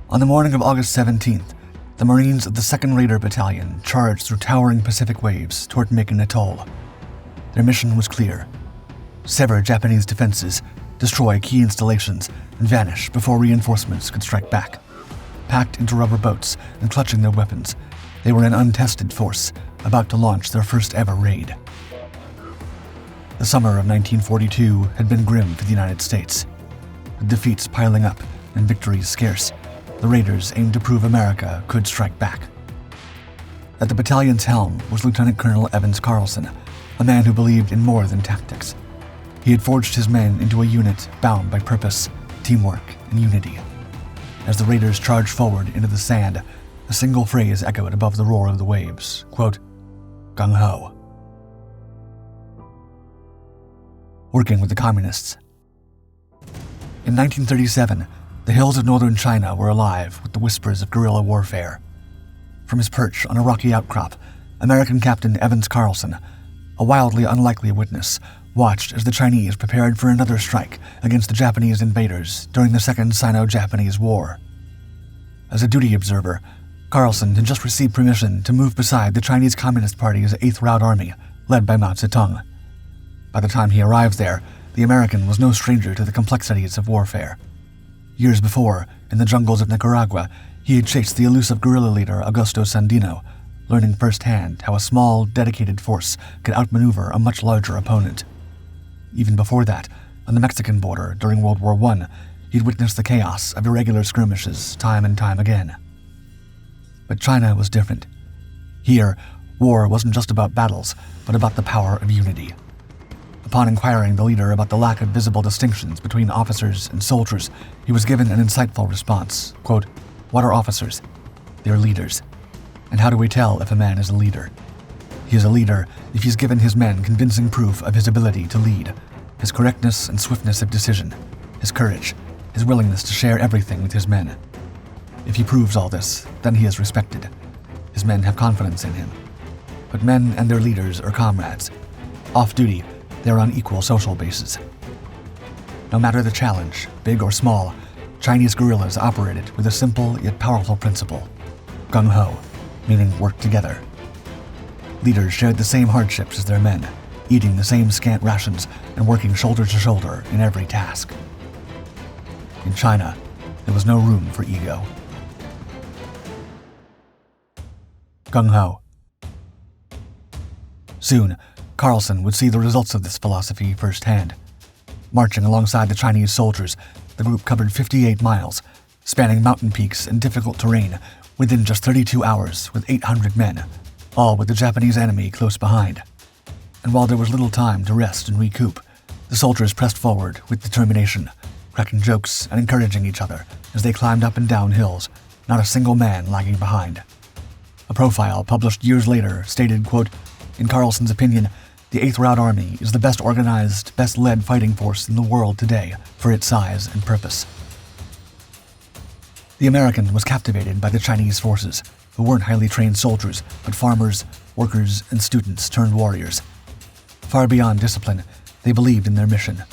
On the morning of August 17th, the Marines of the 2nd Raider Battalion charged through towering Pacific waves toward Makin Atoll. Their mission was clear: sever Japanese defenses, destroy key installations, and vanish before reinforcements could strike back. Packed into rubber boats and clutching their weapons, they were an untested force, about to launch their first ever raid. The summer of 1942 had been grim for the United States. With defeats piling up and victories scarce, the Raiders aimed to prove America could strike back. At the battalion's helm was Lieutenant Colonel Evans Carlson, a man who believed in more than tactics. He had forged his men into a unit bound by purpose, teamwork, and unity. As the Raiders charged forward into the sand, a single phrase echoed above the roar of the waves, quote, "Gung Ho." Working with the Communists. In 1937, the hills of northern China were alive with the whispers of guerrilla warfare. From his perch on a rocky outcrop, American Captain Evans Carlson, a wildly unlikely witness, watched as the Chinese prepared for another strike against the Japanese invaders during the Second Sino-Japanese War. As a duty observer, Carlson had just received permission to move beside the Chinese Communist Party's 8th Route Army, led by Mao Zedong. By the time he arrived there, the American was no stranger to the complexities of warfare. Years before, in the jungles of Nicaragua, he had chased the elusive guerrilla leader Augusto Sandino, learning firsthand how a small, dedicated force could outmaneuver a much larger opponent. Even before that, on the Mexican border during World War I, he'd witnessed the chaos of irregular skirmishes time and time again. But China was different. Here, war wasn't just about battles, but about the power of unity. Upon inquiring the leader about the lack of visible distinctions between officers and soldiers, he was given an insightful response, quote, "What are officers? They are leaders. And how do we tell if a man is a leader? He is a leader if he's given his men convincing proof of his ability to lead, his correctness and swiftness of decision, his courage, his willingness to share everything with his men. If he proves all this, then he is respected. His men have confidence in him. But men and their leaders are comrades. Off duty, they are on equal social bases." No matter the challenge, big or small, Chinese guerrillas operated with a simple yet powerful principle: Gung Ho, meaning work together. Leaders shared the same hardships as their men, eating the same scant rations and working shoulder to shoulder in every task. In China, there was no room for ego. Gung Ho. Soon, Carlson would see the results of this philosophy firsthand. Marching alongside the Chinese soldiers, the group covered 58 miles, spanning mountain peaks and difficult terrain within just 32 hours with 800 men, all with the Japanese enemy close behind. And while there was little time to rest and recoup, the soldiers pressed forward with determination, cracking jokes and encouraging each other as they climbed up and down hills, not a single man lagging behind. A profile published years later stated, quote, "In Carlson's opinion, the 8th Route Army is the best organized, best led fighting force in the world today for its size and purpose." The American was captivated by the Chinese forces, who weren't highly trained soldiers, but farmers, workers, and students turned warriors. Far beyond discipline, they believed in their mission.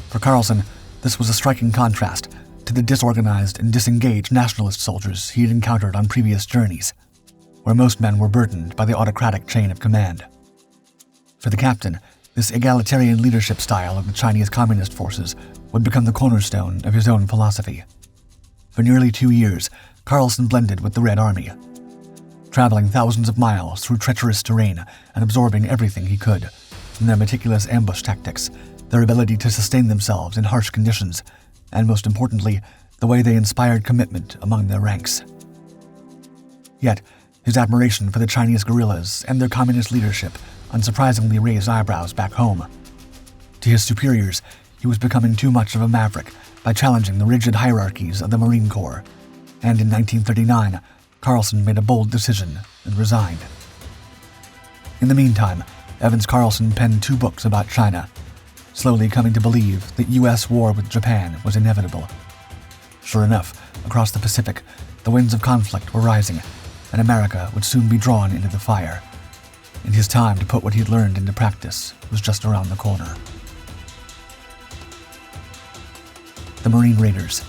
For Carlson, this was a striking contrast to the disorganized and disengaged nationalist soldiers he had encountered on previous journeys, where most men were burdened by the autocratic chain of command. For the captain, this egalitarian leadership style of the Chinese Communist forces would become the cornerstone of his own philosophy. For nearly 2 years, Carlson blended with the Red Army, traveling thousands of miles through treacherous terrain and absorbing everything he could, from their meticulous ambush tactics, their ability to sustain themselves in harsh conditions, and most importantly, the way they inspired commitment among their ranks. Yet, his admiration for the Chinese guerrillas and their communist leadership unsurprisingly raised eyebrows back home. To his superiors, he was becoming too much of a maverick by challenging the rigid hierarchies of the Marine Corps, and in 1939, Carlson made a bold decision and resigned. In the meantime, Evans Carlson penned 2 books about China, slowly coming to believe that U.S. war with Japan was inevitable. Sure enough, across the Pacific, the winds of conflict were rising, and America would soon be drawn into the fire. And his time to put what he'd learned into practice was just around the corner. The Marine Raiders.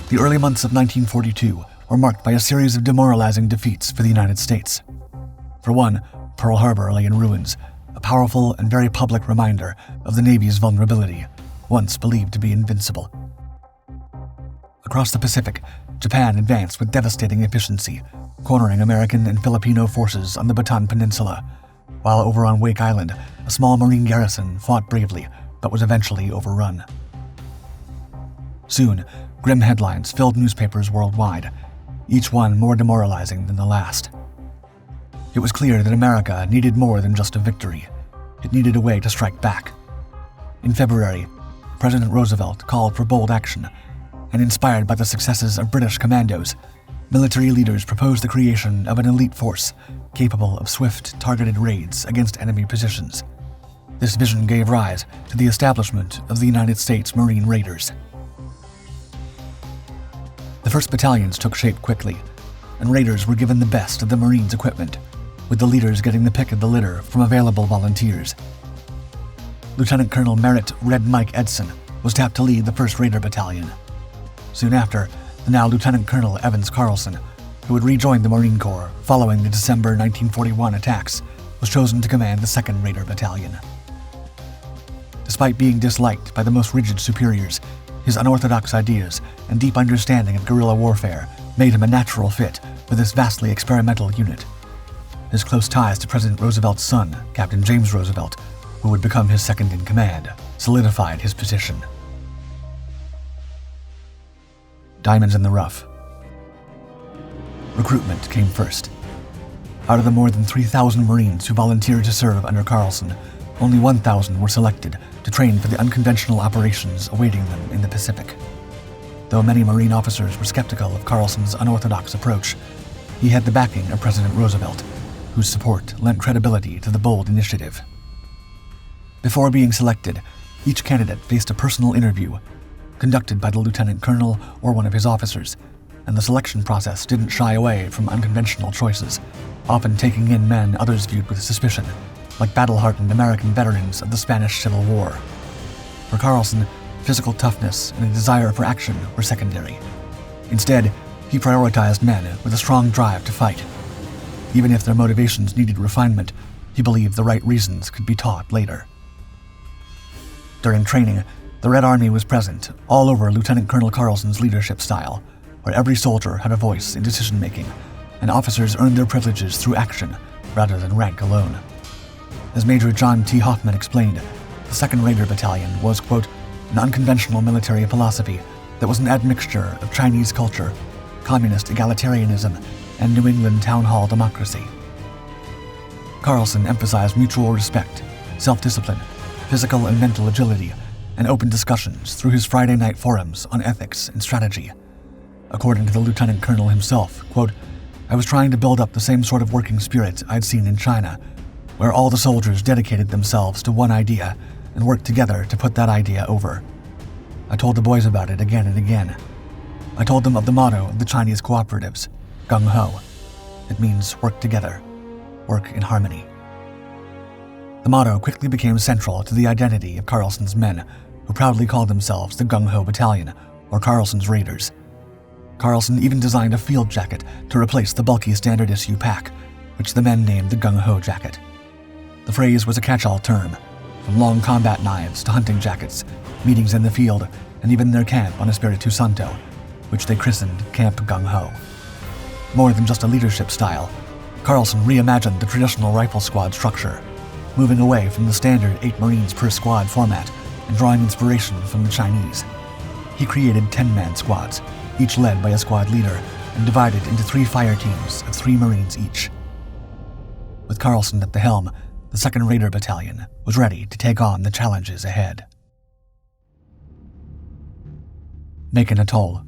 The early months of 1942 were marked by a series of demoralizing defeats for the United States. For one, Pearl Harbor lay in ruins, a powerful and very public reminder of the Navy's vulnerability, once believed to be invincible. Across the Pacific, Japan advanced with devastating efficiency, cornering American and Filipino forces on the Bataan Peninsula, while over on Wake Island, a small Marine garrison fought bravely but was eventually overrun. Soon, grim headlines filled newspapers worldwide, each one more demoralizing than the last. It was clear that America needed more than just a victory. It needed a way to strike back. In February, President Roosevelt called for bold action, and inspired by the successes of British commandos, military leaders proposed the creation of an elite force capable of swift, targeted raids against enemy positions. This vision gave rise to the establishment of the United States Marine Raiders. The first battalions took shape quickly, and raiders were given the best of the Marines' equipment, with the leaders getting the pick of the litter from available volunteers. Lieutenant Colonel Merritt Red Mike Edson was tapped to lead the 1st Raider Battalion. Soon after, the now Lieutenant Colonel Evans Carlson, who had rejoined the Marine Corps following the December 1941 attacks, was chosen to command the 2nd Raider Battalion. Despite being disliked by the most rigid superiors, his unorthodox ideas and deep understanding of guerrilla warfare made him a natural fit for this vastly experimental unit. His close ties to President Roosevelt's son, Captain James Roosevelt, who would become his second-in-command, solidified his position. Diamonds in the rough. Recruitment came first. Out of the more than 3,000 Marines who volunteered to serve under Carlson, only 1,000 were selected to train for the unconventional operations awaiting them in the Pacific. Though many Marine officers were skeptical of Carlson's unorthodox approach, he had the backing of President Roosevelt, whose support lent credibility to the bold initiative. Before being selected, each candidate faced a personal interview, conducted by the lieutenant colonel or one of his officers, and the selection process didn't shy away from unconventional choices, often taking in men others viewed with suspicion, like battle-hardened American veterans of the Spanish Civil War. For Carlson, physical toughness and a desire for action were secondary. Instead, he prioritized men with a strong drive to fight. Even if their motivations needed refinement, he believed the right reasons could be taught later. During training, the Red Army was present all over Lieutenant Colonel Carlson's leadership style, where every soldier had a voice in decision-making, and officers earned their privileges through action rather than rank alone. As Major John T. Hoffman explained, the 2nd Raider Battalion was, quote, an unconventional military philosophy that was an admixture of Chinese culture, communist egalitarianism, and New England town hall democracy. Carlson emphasized mutual respect, self-discipline, physical and mental agility, and open discussions through his Friday night forums on ethics and strategy. According to the Lieutenant Colonel himself, quote, I was trying to build up the same sort of working spirit I'd seen in China, where all the soldiers dedicated themselves to one idea and worked together to put that idea over. I told the boys about it again and again. I told them of the motto of the Chinese cooperatives, Gung Ho. It means work together, work in harmony. The motto quickly became central to the identity of Carlson's men, who proudly called themselves the Gung Ho Battalion, or Carlson's Raiders. Carlson even designed a field jacket to replace the bulky standard issue pack, which the men named the Gung Ho jacket. The phrase was a catch-all term, from long combat knives to hunting jackets, meetings in the field, and even their camp on Espiritu Santo, which they christened Camp Gung Ho. More than just a leadership style, Carlson reimagined the traditional rifle squad structure, moving away from the standard 8 Marines per squad format and drawing inspiration from the Chinese. He created 10-man squads, each led by a squad leader, and divided into 3 fire teams of 3 Marines each. With Carlson at the helm, the 2nd Raider Battalion was ready to take on the challenges ahead. Makin Atoll.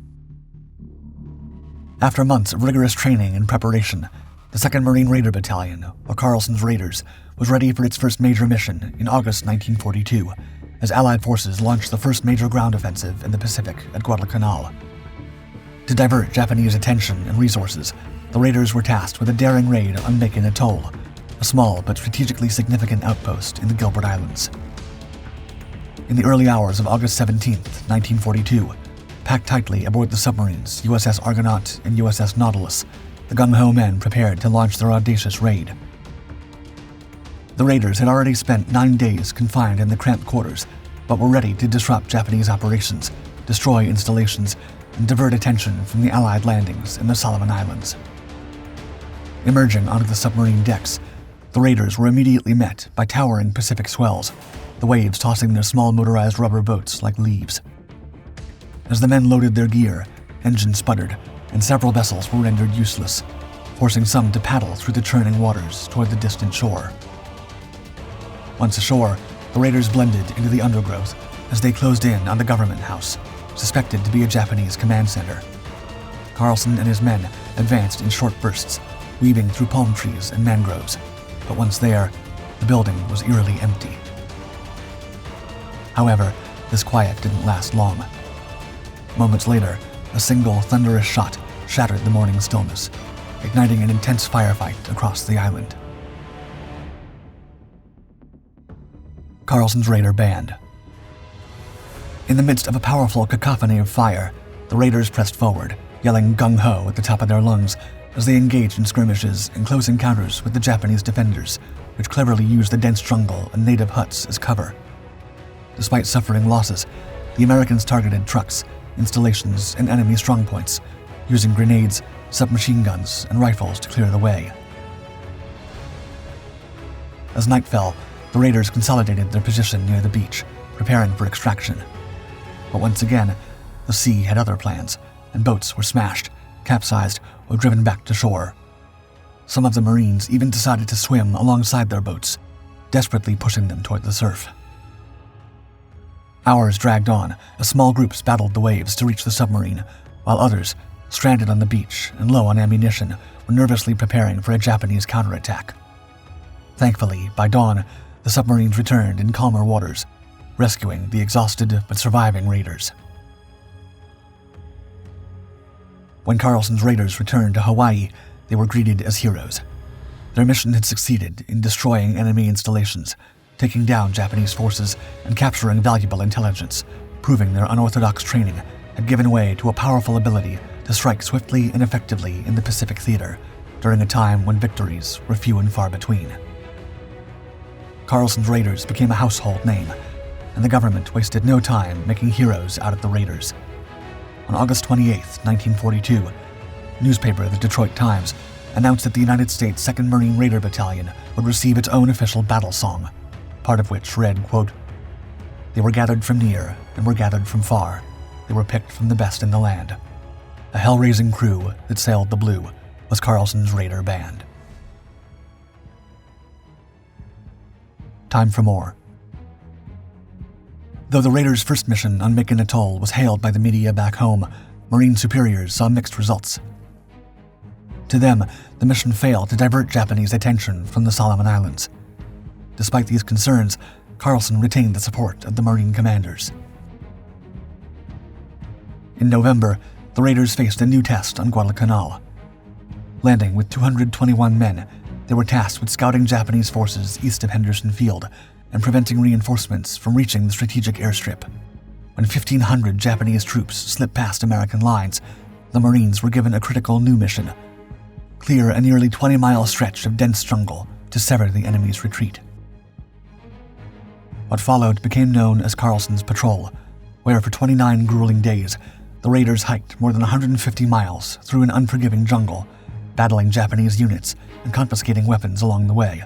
After months of rigorous training and preparation, the 2nd Marine Raider Battalion, or Carlson's Raiders, was ready for its first major mission in August 1942, as Allied forces launched the first major ground offensive in the Pacific at Guadalcanal. To divert Japanese attention and resources, the Raiders were tasked with a daring raid on Makin Atoll, a small but strategically significant outpost in the Gilbert Islands. In the early hours of August 17, 1942, Packed tightly aboard the submarines USS Argonaut and USS Nautilus, the Gung Ho men prepared to launch their audacious raid. The raiders had already spent 9 days confined in the cramped quarters, but were ready to disrupt Japanese operations, destroy installations, and divert attention from the Allied landings in the Solomon Islands. Emerging onto the submarine decks, the raiders were immediately met by towering Pacific swells, the waves tossing their small motorized rubber boats like leaves. As the men loaded their gear, engines sputtered, and several vessels were rendered useless, forcing some to paddle through the churning waters toward the distant shore. Once ashore, the raiders blended into the undergrowth as they closed in on the government house, suspected to be a Japanese command center. Carlson and his men advanced in short bursts, weaving through palm trees and mangroves, but once there, the building was eerily empty. However, this quiet didn't last long. Moments later, a single thunderous shot shattered the morning stillness, igniting an intense firefight across the island. Carlson's Raider Band. In the midst of a powerful cacophony of fire, the raiders pressed forward, yelling Gung Ho at the top of their lungs as they engaged in skirmishes and close encounters with the Japanese defenders, which cleverly used the dense jungle and native huts as cover. Despite suffering losses, the Americans targeted trucks, installations, and enemy strongpoints, using grenades, submachine guns, and rifles to clear the way. As night fell, the raiders consolidated their position near the beach, preparing for extraction. But once again, the sea had other plans, and boats were smashed, capsized, or driven back to shore. Some of the Marines even decided to swim alongside their boats, desperately pushing them toward the surf. Hours dragged on as small groups battled the waves to reach the submarine, while others, stranded on the beach and low on ammunition, were nervously preparing for a Japanese counterattack. Thankfully, by dawn, the submarines returned in calmer waters, rescuing the exhausted but surviving raiders. When Carlson's raiders returned to Hawaii, they were greeted as heroes. Their mission had succeeded in destroying enemy installations, taking down Japanese forces, and capturing valuable intelligence, proving their unorthodox training had given way to a powerful ability to strike swiftly and effectively in the Pacific theater during a time when victories were few and far between. Carlson's raiders became a household name, and the government wasted no time making heroes out of the raiders. On August 28, 1942, newspaper The Detroit Times announced that the United States 2nd Marine Raider Battalion would receive its own official battle song, part of which read, quote, "They were gathered from near and were gathered from far. They were picked from the best in the land. A hell-raising crew that sailed the blue was Carlson's Raider Band." Time for more. Though the raiders' first mission on Makin Atoll was hailed by the media back home, Marine superiors saw mixed results. To them, the mission failed to divert Japanese attention from the Solomon Islands. Despite these concerns, Carlson retained the support of the Marine commanders. In November, the raiders faced a new test on Guadalcanal. Landing with 221 men, they were tasked with scouting Japanese forces east of Henderson Field and preventing reinforcements from reaching the strategic airstrip. When 1,500 Japanese troops slipped past American lines, the Marines were given a critical new mission: clear a nearly 20-mile stretch of dense jungle to sever the enemy's retreat. What followed became known as Carlson's Patrol, where for 29 grueling days, the raiders hiked more than 150 miles through an unforgiving jungle, battling Japanese units and confiscating weapons along the way.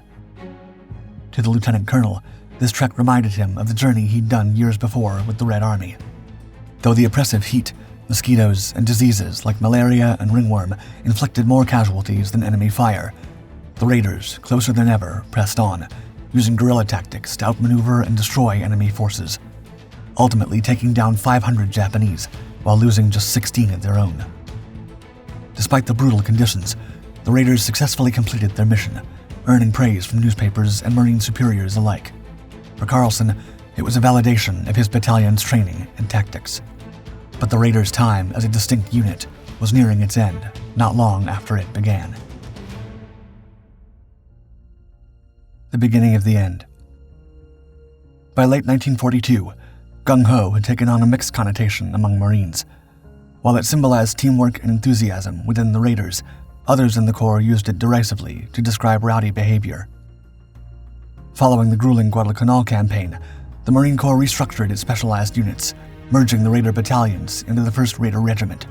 To the Lieutenant Colonel, this trek reminded him of the journey he'd done years before with the Red Army. Though the oppressive heat, mosquitoes, and diseases like malaria and ringworm inflicted more casualties than enemy fire, the raiders, closer than ever, pressed on, using guerrilla tactics to outmaneuver and destroy enemy forces, ultimately taking down 500 Japanese while losing just 16 of their own. Despite the brutal conditions, the raiders successfully completed their mission, earning praise from newspapers and Marine superiors alike. For Carlson, it was a validation of his battalion's training and tactics. But the raiders' time as a distinct unit was nearing its end, not long after it began. The beginning of the end. By late 1942, Gung Ho had taken on a mixed connotation among Marines. While it symbolized teamwork and enthusiasm within the Raiders, others in the Corps used it derisively to describe rowdy behavior. Following the grueling Guadalcanal campaign, the Marine Corps restructured its specialized units, merging the Raider Battalions into the 1st Raider Regiment.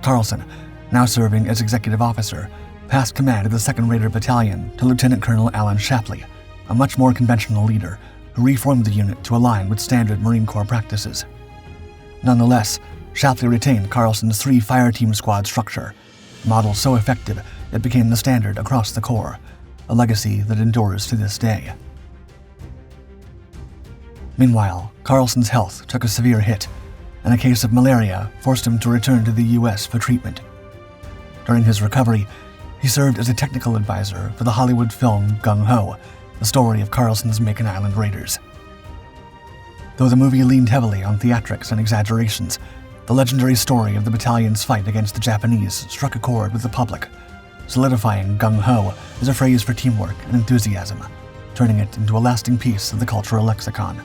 Carlson, now serving as executive officer, passed command of the 2nd Raider Battalion to Lieutenant Colonel Alan Shapley, a much more conventional leader who reformed the unit to align with standard Marine Corps practices. Nonetheless, Shapley retained Carlson's 3 fire-team squad structure, a model so effective it became the standard across the Corps, a legacy that endures to this day. Meanwhile, Carlson's health took a severe hit, and a case of malaria forced him to return to the U.S. for treatment. During his recovery, he served as a technical advisor for the Hollywood film Gung Ho, the story of Carlson's Makin Island Raiders. Though the movie leaned heavily on theatrics and exaggerations, the legendary story of the battalion's fight against the Japanese struck a chord with the public, solidifying Gung Ho as a phrase for teamwork and enthusiasm, turning it into a lasting piece of the cultural lexicon.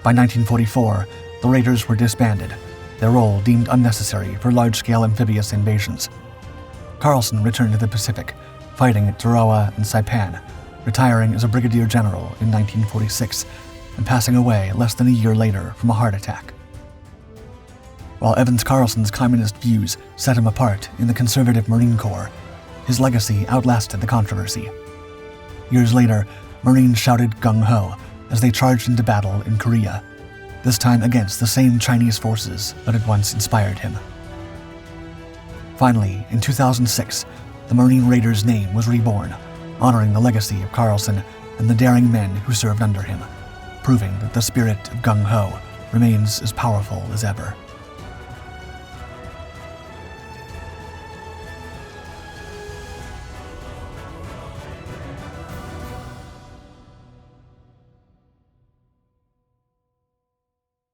By 1944, the Raiders were disbanded, their role deemed unnecessary for large-scale amphibious invasions. Carlson returned to the Pacific, fighting at Tarawa and Saipan, retiring as a brigadier general in 1946 and passing away less than a year later from a heart attack. While Evans Carlson's communist views set him apart in the conservative Marine Corps, his legacy outlasted the controversy. Years later, Marines shouted Gung Ho as they charged into battle in Korea, this time against the same Chinese forces that had once inspired him. Finally, in 2006, the Marine Raiders' name was reborn, honoring the legacy of Carlson and the daring men who served under him, proving that the spirit of Gung Ho remains as powerful as ever.